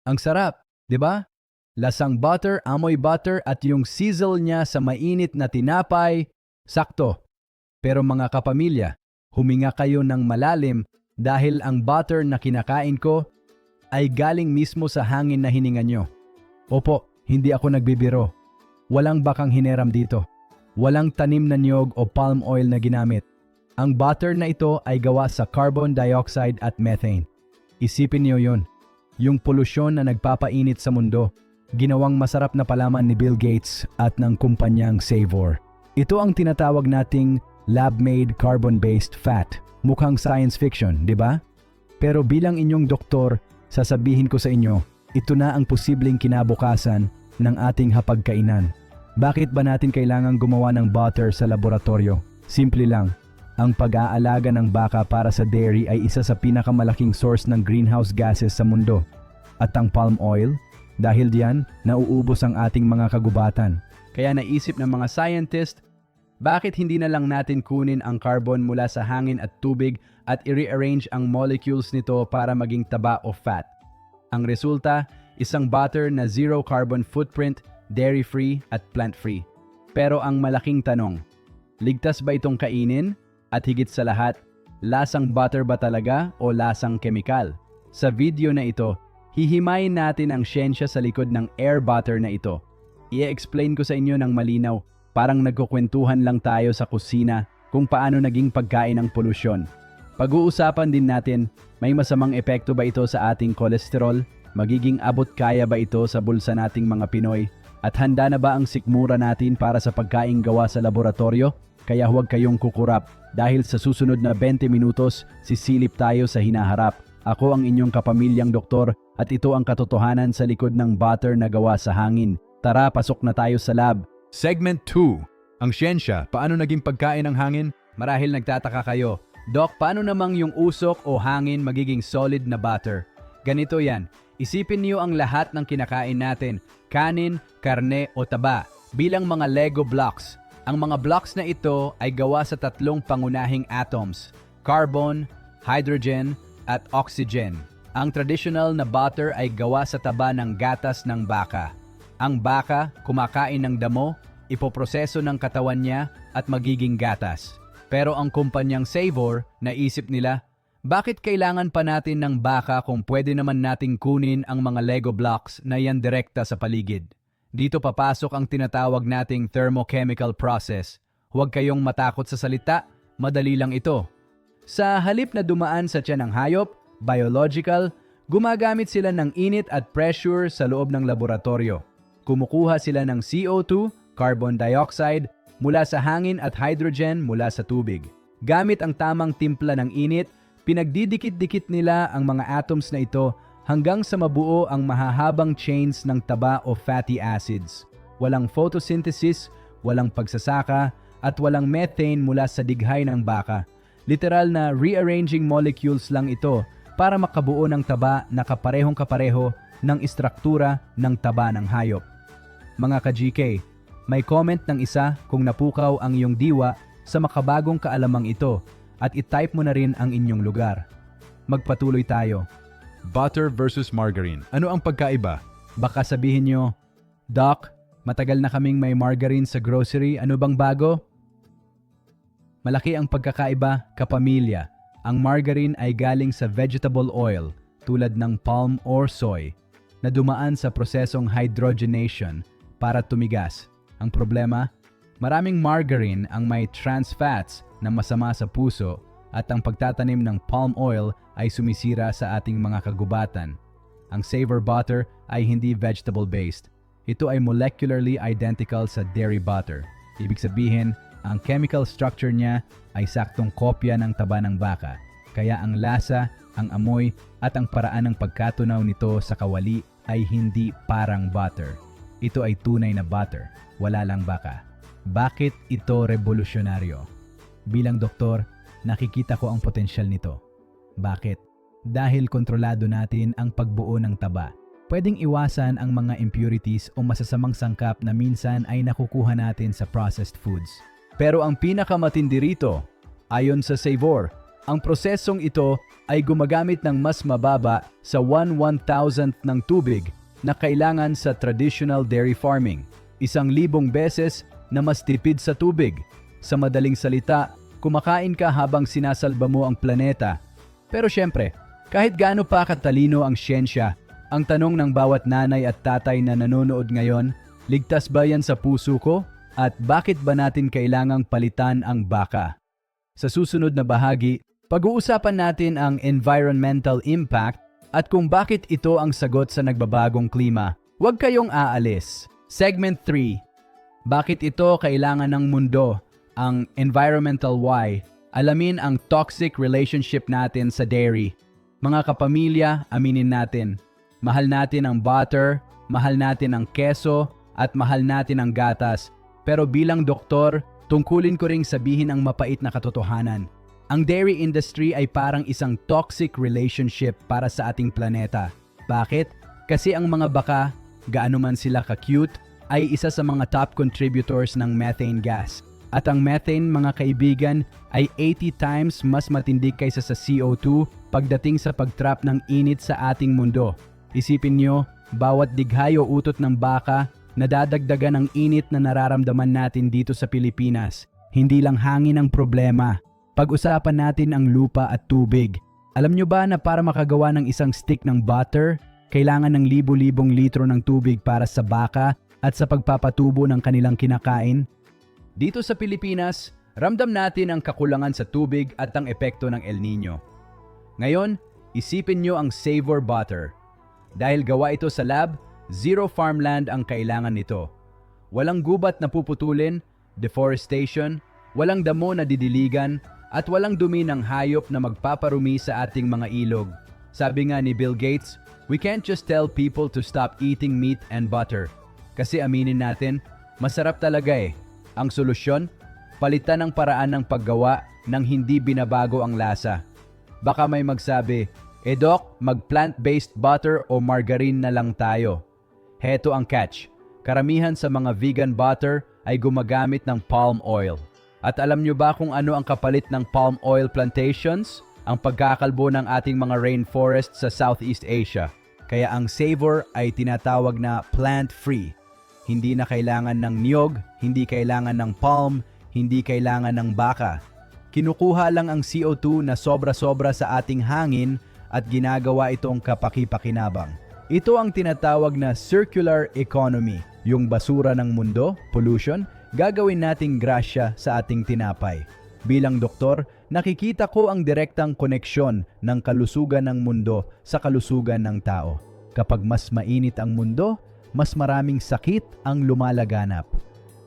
Ang sarap, di ba? Lasang butter, amoy butter at yung sizzle niya sa mainit na tinapay, sakto. Pero mga kapamilya, huminga kayo ng malalim dahil ang butter na kinakain ko ay galing mismo sa hangin na hininga nyo. Opo, hindi ako nagbibiro. Walang bakang hineram dito. Walang tanim na niyog o palm oil na ginamit. Ang butter na ito ay gawa sa carbon dioxide at methane. Isipin niyo yun. Yung polusyon na nagpapainit sa mundo, ginawang masarap na palaman ni Bill Gates at ng kumpanyang Savor. Ito ang tinatawag nating lab-made carbon-based fat. Mukhang science fiction, di ba? Pero bilang inyong doktor, sasabihin ko sa inyo, ito na ang posibleng kinabukasan ng ating hapagkainan. Bakit ba natin kailangang gumawa ng butter sa laboratorio? Simple lang. Ang pag-aalaga ng baka para sa dairy ay isa sa pinakamalaking source ng greenhouse gases sa mundo. At ang palm oil, dahil diyan, nauubos ang ating mga kagubatan. Kaya naisip ng mga scientist, bakit hindi na lang natin kunin ang carbon mula sa hangin at tubig at i-rearrange ang molecules nito para maging taba o fat? Ang resulta, isang butter na zero carbon footprint, dairy-free at plant-free. Pero ang malaking tanong, ligtas ba itong kainin? At higit sa lahat, lasang butter ba talaga o lasang kemikal? Sa video na ito, hihimayin natin ang siyensya sa likod ng air butter na ito. I-explain ko sa inyo ng malinaw, parang nagkukwentuhan lang tayo sa kusina kung paano naging pagkain ang polusyon. Pag-uusapan din natin, may masamang epekto ba ito sa ating kolesterol? Magiging abot kaya ba ito sa bulsa nating mga Pinoy? At handa na ba ang sikmura natin para sa pagkain gawa sa laboratorio? Kaya huwag kayong kukurap dahil sa susunod na 20 minutos, sisilip tayo sa hinaharap. Ako ang inyong kapamilyang doktor at ito ang katotohanan sa likod ng butter na gawa sa hangin. Tara, pasok na tayo sa lab. Segment 2. Ang siyensya, paano naging pagkain ng hangin? Marahil nagtataka kayo, Doc, paano namang yung usok o hangin magiging solid na butter? Ganito yan, isipin niyo ang lahat ng kinakain natin, kanin, karne o taba, bilang mga Lego blocks. Ang mga blocks na ito ay gawa sa tatlong pangunahing atoms, carbon, hydrogen, at oxygen. Ang traditional na butter ay gawa sa taba ng gatas ng baka. Ang baka, kumakain ng damo, ipoproseso ng katawan niya at magiging gatas. Pero ang kumpanyang Savor, naisip nila, bakit kailangan pa natin ng baka kung pwede naman nating kunin ang mga Lego blocks na yan direkta sa paligid? Dito papasok ang tinatawag nating thermochemical process. Huwag kayong matakot sa salita, madali lang ito. Sa halip na dumaan sa tiyan ng hayop, biological, gumagamit sila ng init at pressure sa loob ng laboratorio. Kumukuha sila ng CO2, carbon dioxide, mula sa hangin at hydrogen mula sa tubig. Gamit ang tamang timpla ng init, pinagdidikit-dikit nila ang mga atoms na ito hanggang sa mabuo ang mahahabang chains ng taba o fatty acids. Walang photosynthesis, walang pagsasaka, at walang methane mula sa dighay ng baka. Literal na rearranging molecules lang ito para makabuo ng taba na kaparehong-kapareho ng istruktura ng taba ng hayop. Mga ka-GK, may comment ng isa kung napukaw ang iyong diwa sa makabagong kaalamang ito at i-type mo na rin ang inyong lugar. Magpatuloy tayo. Butter versus margarine. Ano ang pagkaiba? Baka sabihin nyo, Doc, matagal na kaming may margarine sa grocery, ano bang bago? Malaki ang pagkakaiba, kapamilya. Ang margarine ay galing sa vegetable oil tulad ng palm or soy na dumaan sa prosesong hydrogenation para tumigas. Ang problema, maraming margarine ang may trans fats na masama sa puso at ang pagtatanim ng palm oil ay sumisira sa ating mga kagubatan. Ang Savor butter ay hindi vegetable-based. Ito ay molecularly identical sa dairy butter. Ibig sabihin, ang chemical structure niya ay saktong kopya ng taba ng baka. Kaya ang lasa, ang amoy, at ang paraan ng pagkatunaw nito sa kawali ay hindi parang butter. Ito ay tunay na butter, wala lang baka. Bakit ito revolusyonaryo? Bilang doktor, nakikita ko ang potensyal nito. Bakit? Dahil kontrolado natin ang pagbuo ng taba. Pwedeng iwasan ang mga impurities o masasamang sangkap na minsan ay nakukuha natin sa processed foods. Pero ang pinakamatindi rito, ayon sa Savor, Ang prosesong ito ay gumagamit ng mas mababa sa 1/1000th ng tubig na kailangan sa traditional dairy farming. 1,000 beses na mas tipid sa tubig. Sa madaling salita, kumakain ka habang sinasalba mo ang planeta. Pero syempre, kahit gaano pa katalino ang siyensya, ang tanong ng bawat nanay at tatay na nanonood ngayon, ligtas ba yan sa puso ko? At bakit ba natin kailangang palitan ang baka? Sa susunod na bahagi, pag-uusapan natin ang environmental impact at kung bakit ito ang sagot sa nagbabagong klima. Huwag kayong aalis. Segment 3. Bakit ito kailangan ng mundo? Ang environmental why. Alamin ang toxic relationship natin sa dairy. Mga kapamilya, aminin natin. Mahal natin ang butter, mahal natin ang keso, at mahal natin ang gatas. Pero bilang doktor, tungkulin ko ring sabihin ang mapait na katotohanan. Ang dairy industry ay parang isang toxic relationship para sa ating planeta. Bakit? Kasi ang mga baka, gaano man sila ka-cute, ay isa sa mga top contributors ng methane gas. At ang methane, mga kaibigan, ay 80 times mas matindi kaysa sa CO2 pagdating sa pagtrap ng init sa ating mundo. Isipin nyo, bawat dighayo utot ng baka, nadadagdagan ang init na nararamdaman natin dito sa Pilipinas. Hindi lang hangin ang problema. Pag-usapan natin ang lupa at tubig. Alam nyo ba na para makagawa ng isang stick ng butter, kailangan ng libo-libong litro ng tubig para sa baka at sa pagpapatubo ng kanilang kinakain? Dito sa Pilipinas, ramdam natin ang kakulangan sa tubig at ang epekto ng El Nino. Ngayon, isipin nyo ang Savor Butter. Dahil gawa ito sa lab, zero farmland ang kailangan nito. Walang gubat na puputulin, deforestation, walang damo na didiligan, at walang dumi ng hayop na magpaparumi sa ating mga ilog. Sabi nga ni Bill Gates, we can't just tell people to stop eating meat and butter. Kasi aminin natin, masarap talaga eh. Ang solusyon, palitan ang paraan ng paggawa nang hindi binabago ang lasa. Baka may magsabi, Doc, mag-plant-based butter o margarine na lang tayo. Heto ang catch. Karamihan sa mga vegan butter ay gumagamit ng palm oil. At alam nyo ba kung ano ang kapalit ng palm oil plantations? Ang pagkakalbo ng ating mga rainforest sa Southeast Asia. Kaya ang Savor ay tinatawag na plant-free. Hindi na kailangan ng niyog, hindi kailangan ng palm, hindi kailangan ng baka. Kinukuha lang ang CO2 na sobra-sobra sa ating hangin at ginagawa itong kapaki-pakinabang. Ito ang tinatawag na circular economy. Yung basura ng mundo, pollution, gagawin nating grasya sa ating tinapay. Bilang doktor, nakikita ko ang direktang koneksyon ng kalusugan ng mundo sa kalusugan ng tao. Kapag mas mainit ang mundo, mas maraming sakit ang lumalaganap.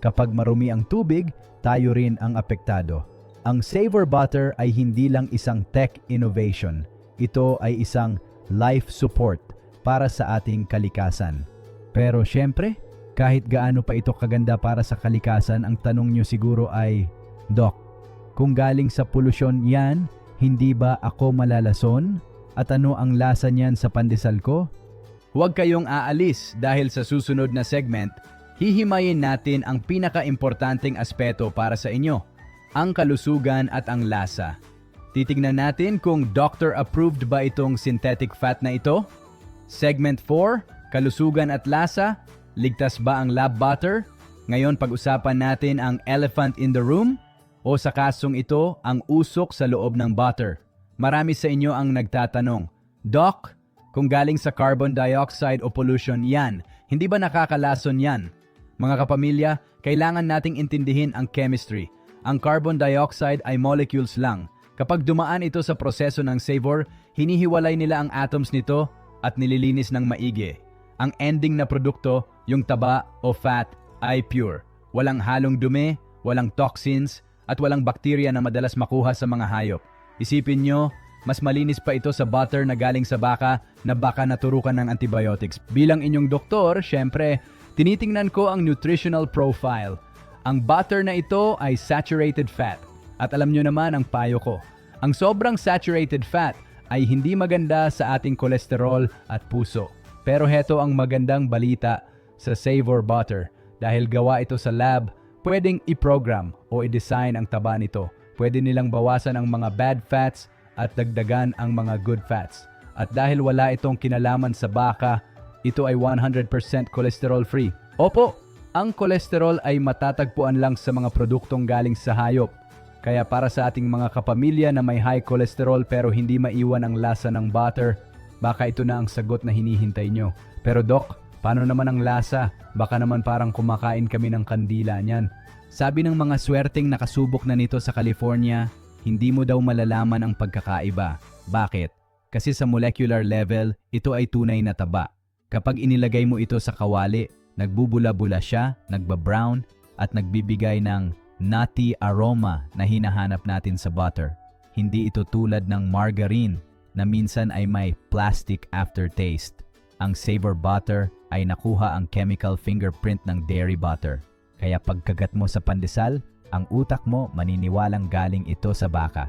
Kapag marumi ang tubig, tayo rin ang apektado. Ang Savor Butter ay hindi lang isang tech innovation. Ito ay isang life support para sa ating kalikasan. Pero syempre, kahit gaano pa ito kaganda para sa kalikasan, ang tanong nyo siguro ay, Doc, kung galing sa polusyon yan, hindi ba ako malalason? At ano ang lasa niyan sa pandesal ko? Huwag kayong aalis dahil sa susunod na segment, hihimayin natin ang pinaka-importanting aspeto para sa inyo, ang kalusugan at ang lasa. Titingnan natin kung doctor-approved ba itong synthetic fat na ito. Segment 4, kalusugan at lasa, ligtas ba ang lab butter? Ngayon pag-usapan natin ang elephant in the room o sa kasong ito ang usok sa loob ng butter. Marami sa inyo ang nagtatanong, Doc, kung galing sa carbon dioxide o pollution yan, hindi ba nakakalason yan? Mga kapamilya, kailangan nating intindihin ang chemistry. Ang carbon dioxide ay molecules lang. Kapag dumaan ito sa proseso ng Savor, hinihiwalay nila ang atoms nito at nililinis ng maigi. Ang ending na produkto, yung taba o fat, ay pure. Walang halong dumi, walang toxins, at walang bakterya na madalas makuha sa mga hayop. Isipin nyo, mas malinis pa ito sa butter na galing sa baka na baka naturukan ng antibiotics. Bilang inyong doktor, syempre, tinitingnan ko ang nutritional profile. Ang butter na ito ay saturated fat. At alam nyo naman ang payo ko. Ang sobrang saturated fat ay hindi maganda sa ating kolesterol at puso. Pero heto ang magandang balita sa Savor Butter. Dahil gawa ito sa lab, pwedeng i-program o i-design ang taba nito pwede nilang bawasan ang mga bad fats at dagdagan ang mga good fats. At dahil wala itong kinalaman sa baka, ito ay 100% cholesterol free. Opo, ang cholesterol ay matatagpuan lang sa mga produktong galing sa hayop. Kaya para sa ating mga kapamilya na may high cholesterol pero hindi maiwan ang lasa ng butter, baka ito na ang sagot na hinihintay nyo. Pero Doc, paano naman ang lasa? Baka naman parang kumakain kami ng kandila niyan. Sabi ng mga swerteng nakasubok na nito sa California, hindi mo daw malalaman ang pagkakaiba. Bakit? Kasi sa molecular level, ito ay tunay na taba. Kapag inilagay mo ito sa kawali, nagbubula-bula siya, nagbabrown, at nagbibigay ng nutty aroma na hinahanap natin sa butter. Hindi ito tulad ng margarine na minsan ay may plastic aftertaste. Ang Savor butter ay nakuha ang chemical fingerprint ng dairy butter. Kaya pagkagat mo sa pandesal, ang utak mo maniniwalang galing ito sa baka.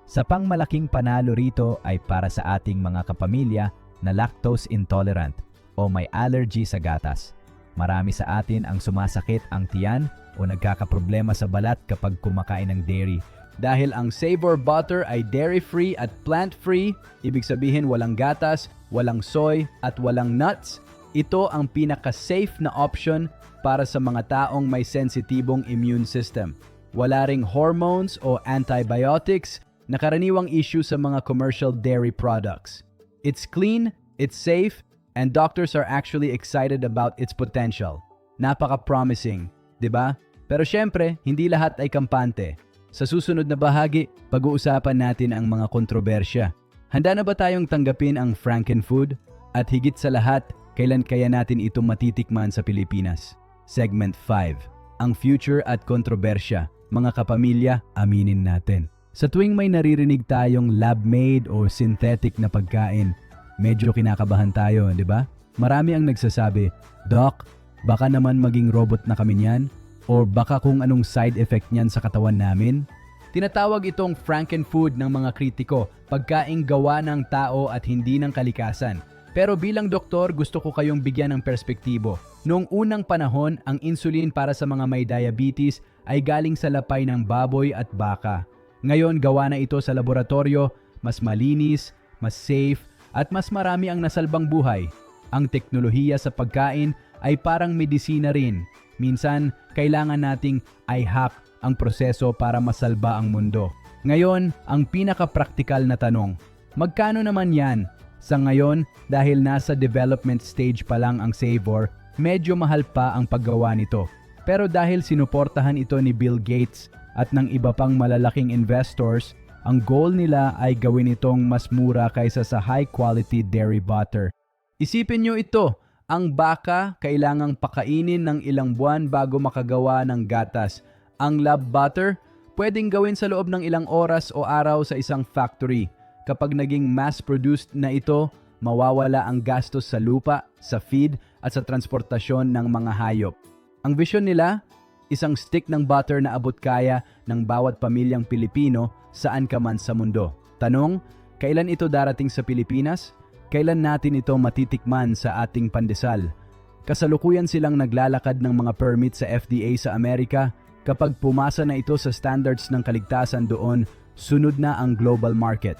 Sa pangmalaking panalo rito ay para sa ating mga kapamilya na lactose intolerant o may allergy sa gatas. Marami sa atin ang sumasakit ang tiyan o nagkakaproblema sa balat kapag kumakain ng dairy. Dahil ang Savor butter ay dairy-free at plant-free, ibig sabihin walang gatas, walang soy at walang nuts, ito ang pinaka-safe na option para sa mga taong may sensitibong immune system. Wala ring hormones o antibiotics na karaniwang issue sa mga commercial dairy products. It's clean, it's safe, and doctors are actually excited about its potential. Napaka-promising, di ba? Pero syempre, hindi lahat ay kampante. Sa susunod na bahagi, pag-uusapan natin ang mga kontrobersya. Handa na ba tayong tanggapin ang Frankenfood? At higit sa lahat, kailan kaya natin ito matitikman sa Pilipinas? Segment 5. Ang future at kontrobersya. Mga kapamilya, aminin natin. Sa tuwing may naririnig tayong lab-made o synthetic na pagkain, medyo kinakabahan tayo, di ba? Marami ang nagsasabi, Doc, baka naman maging robot na kami niyan? O baka kung anong side effect niyan sa katawan namin? Tinatawag itong Frankenfood ng mga kritiko, pagkaing gawa ng tao at hindi ng kalikasan. Pero bilang doktor, gusto ko kayong bigyan ng perspektibo. Noong unang panahon, ang insulin para sa mga may diabetes ay galing sa lapay ng baboy at baka. Ngayon, gawa na ito sa laboratorio, mas malinis, mas safe, at mas marami ang nasalbang buhay. Ang teknolohiya sa pagkain ay parang medisina rin. Minsan, kailangan nating i-hack ang proseso para masalba ang mundo. Ngayon, ang pinaka-praktikal na tanong, magkano naman yan? Sa ngayon, dahil nasa development stage pa lang ang Savor, medyo mahal pa ang paggawa nito. Pero dahil sinuportahan ito ni Bill Gates at ng iba pang malalaking investors, ang goal nila ay gawin itong mas mura kaysa sa high-quality dairy butter. Isipin nyo ito, ang baka kailangang pakainin ng ilang buwan bago makagawa ng gatas. Ang lab butter, pwedeng gawin sa loob ng ilang oras o araw sa isang factory. Kapag naging mass-produced na ito, mawawala ang gastos sa lupa, sa feed at sa transportasyon ng mga hayop. Ang vision nila, isang stick ng butter na abot kaya ng bawat pamilyang Pilipino saan ka man sa mundo. Tanong, kailan ito darating sa Pilipinas? Kailan natin ito matitikman sa ating pandesal? Kasalukuyan silang naglalakad ng mga permit sa FDA sa Amerika. Kapag pumasa na ito sa standards ng kaligtasan doon, sunod na ang global market.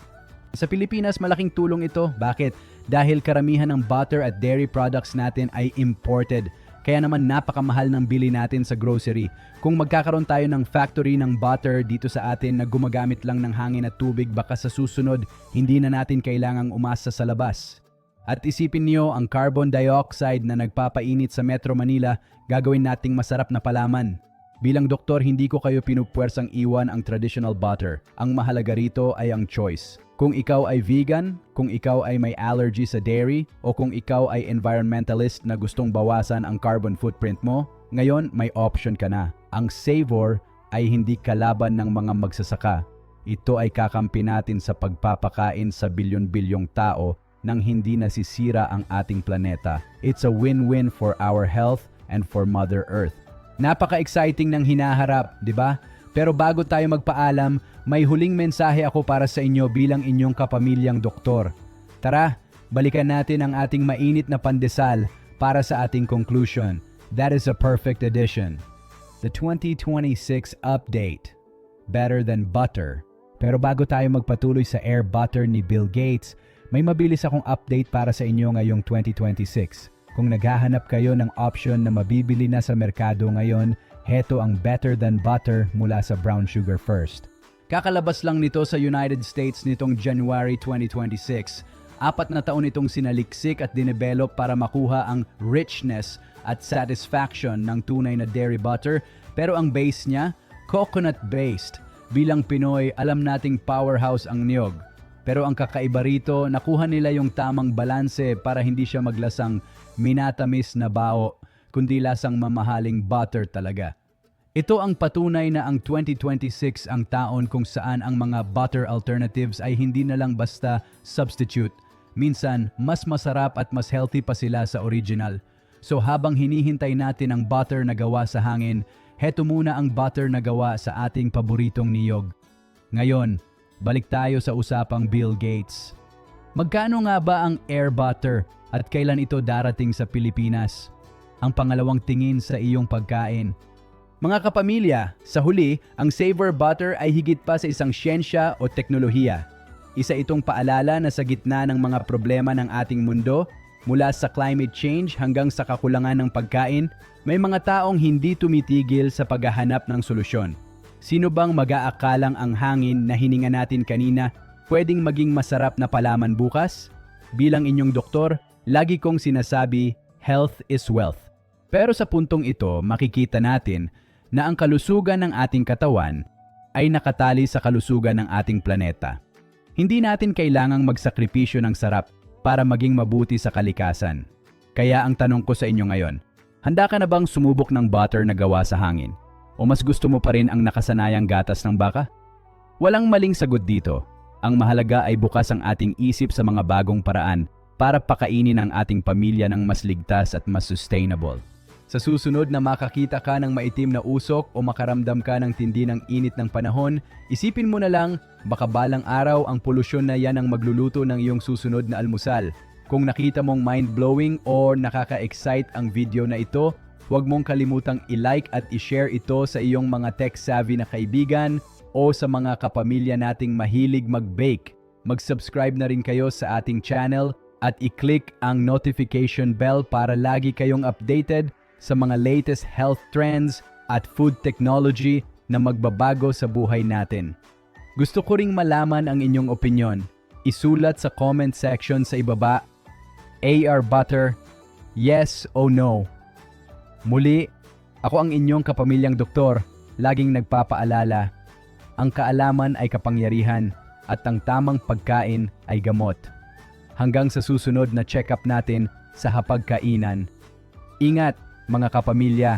Sa Pilipinas, malaking tulong ito. Bakit? Dahil karamihan ng butter at dairy products natin ay imported. Kaya naman napakamahal ng bili natin sa grocery. Kung magkakaroon tayo ng factory ng butter dito sa atin na gumagamit lang ng hangin at tubig, baka sa susunod, hindi na natin kailangang umasa sa labas. At isipin niyo ang carbon dioxide na nagpapainit sa Metro Manila, gagawin nating masarap na palaman. Bilang doktor, hindi ko kayo pinupwersang iwan ang traditional butter. Ang mahalaga rito ay ang choice. Kung ikaw ay vegan, kung ikaw ay may allergy sa dairy, o kung ikaw ay environmentalist na gustong bawasan ang carbon footprint mo, ngayon may option ka na. Ang Savor ay hindi kalaban ng mga magsasaka. Ito ay kakampi natin sa pagpapakain sa bilyon-bilyong tao nang hindi nasisira ang ating planeta. It's a win-win for our health and for Mother Earth. Napaka-exciting ng hinaharap, di ba? Pero bago tayo magpaalam, may huling mensahe ako para sa inyo bilang inyong kapamilyang doktor. Tara, balikan natin ang ating mainit na pandesal para sa ating conclusion. That is a perfect addition. The 2026 update. better than butter. Pero bago tayo magpatuloy sa air butter ni Bill Gates, may mabilis akong update para sa inyo ngayong 2026. Kung naghahanap kayo ng option na mabibili na sa merkado ngayon, heto ang better than butter mula sa Brown Sugar First. Kakalabas lang nito sa United States nitong January 2026. 4 na taon itong sinaliksik at dinevelop para makuha ang richness at satisfaction ng tunay na dairy butter, pero ang base niya, coconut-based. Bilang Pinoy, alam nating powerhouse ang niyog. Pero ang kakaiba rito, nakuha nila yung tamang balanse para hindi siya maglasang minatamis na bao, kundi lasang mamahaling butter talaga. Ito ang patunay na ang 2026 ang taon kung saan ang mga butter alternatives ay hindi na lang basta substitute. Minsan, mas masarap at mas healthy pa sila sa original. So habang hinihintay natin ang butter na gawa sa hangin, heto muna ang butter na gawa sa ating paboritong niyog. Ngayon, balik tayo sa usapang Bill Gates. Magkano nga ba ang air butter at kailan ito darating sa Pilipinas? Ang pangalawang tingin sa iyong pagkain. Mga kapamilya, sa huli, ang Savor Butter ay higit pa sa isang siyensya o teknolohiya. Isa itong paalala na sa gitna ng mga problema ng ating mundo, mula sa climate change hanggang sa kakulangan ng pagkain, may mga taong hindi tumitigil sa paghahanap ng solusyon. Sino bang mag-aakalang ang hangin na hininga natin kanina pwedeng maging masarap na palaman bukas? Bilang inyong doktor, lagi kong sinasabi, health is wealth. Pero sa puntong ito, makikita natin na ang kalusugan ng ating katawan ay nakatali sa kalusugan ng ating planeta. Hindi natin kailangang magsakripisyo ng sarap para maging mabuti sa kalikasan. Kaya ang tanong ko sa inyo ngayon, handa ka na bang sumubok ng butter na gawa sa hangin? O mas gusto mo pa rin ang nakasanayang gatas ng baka? Walang maling sagot dito. Ang mahalaga ay bukas ang ating isip sa mga bagong paraan para pakainin ang ating pamilya ng mas ligtas at mas sustainable. Sa susunod na makakita ka ng maitim na usok o makaramdam ka ng tindi ng init ng panahon, isipin mo na lang, baka balang araw ang polusyon na yan ang magluluto ng iyong susunod na almusal. Kung nakita mong mind-blowing o nakaka-excite ang video na ito, huwag mong kalimutang i-like at i-share ito sa iyong mga tech-savvy na kaibigan o sa mga kapamilya nating mahilig mag-bake. Mag-subscribe na rin kayo sa ating channel at i-click ang notification bell para lagi kayong updated sa mga latest health trends at food technology na magbabago sa buhay natin. Gusto ko ring malaman ang inyong opinyon. Isulat sa comment section sa ibaba, AR butter, yes o no. Muli, ako ang inyong kapamilyang doktor, laging nagpapaalala, ang kaalaman ay kapangyarihan at ang tamang pagkain ay gamot. Hanggang sa susunod na check-up natin sa hapagkainan. Ingat mga kapamilya!